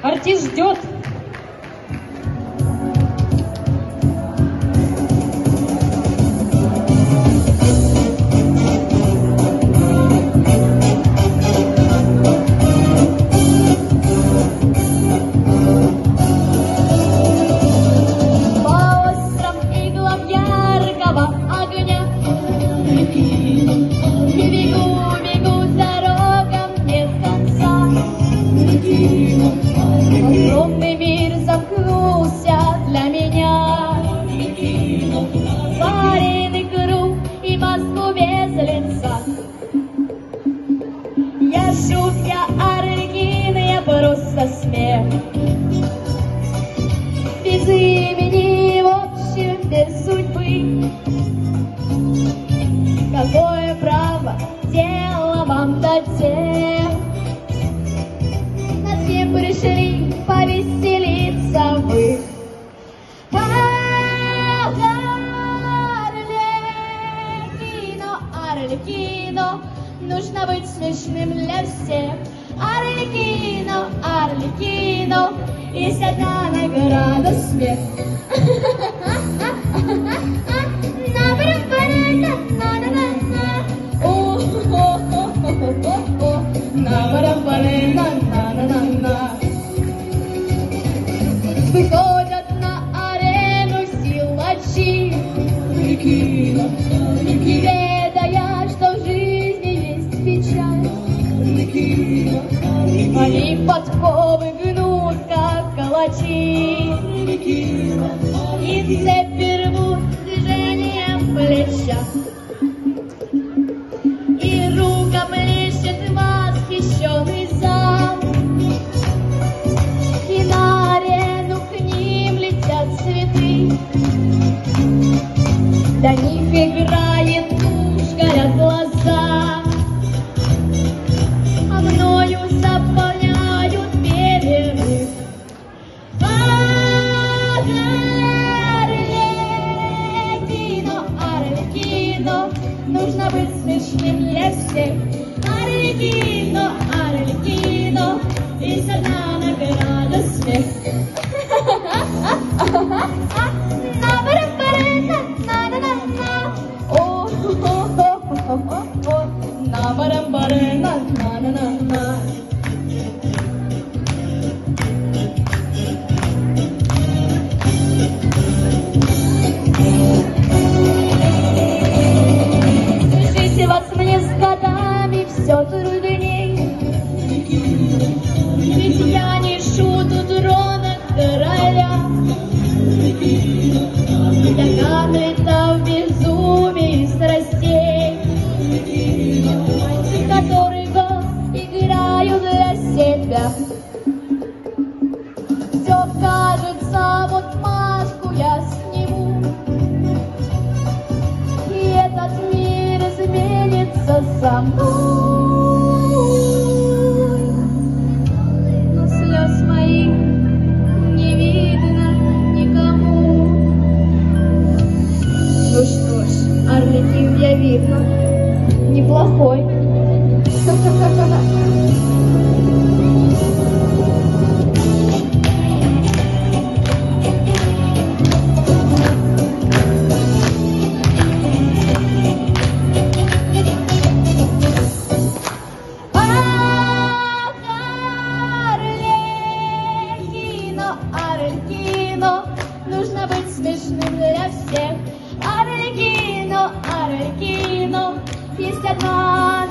Артист ждет. Огромный мир замкнулся для меня. Пареный круг и Москву без лица. Я шутка Арлекина, я просто смех. Без имени, в общем, без судьбы. Какое право дело вам до тех? Над кем пришли повеселиться вы? Арлекино, Арлекино, нужно быть смешным для всех. Арлекино, Арлекино, есть одна награда — смех. Выходят на арену силачи, ведая, что в жизни есть печаль. Они подковы гнут, как калачи, и цепи рвут движением плеча. И рукоплещет восхищенный зал, и на арену к ним летят цветы. Для них играет тушь, горят глаза, а мною заполняют перерыв. Арлекино, Арлекино, нужно быть смешным для всех. Арлекино, Арлекино, есть одна награда — смех. Слышите, вас мне с годами все трудней, ведь я не шуту трона короля. Я гадрita в безумии страстей, который год играю для себя. Все кажется, вот маску я сниму, и этот мир изменится со мной. Но слез моих не видно никому. Ну что ж, Арлекин, я видно неплохой. Арлекино, нужно быть смешным для всех. Арлекино, Арлекино, есть одна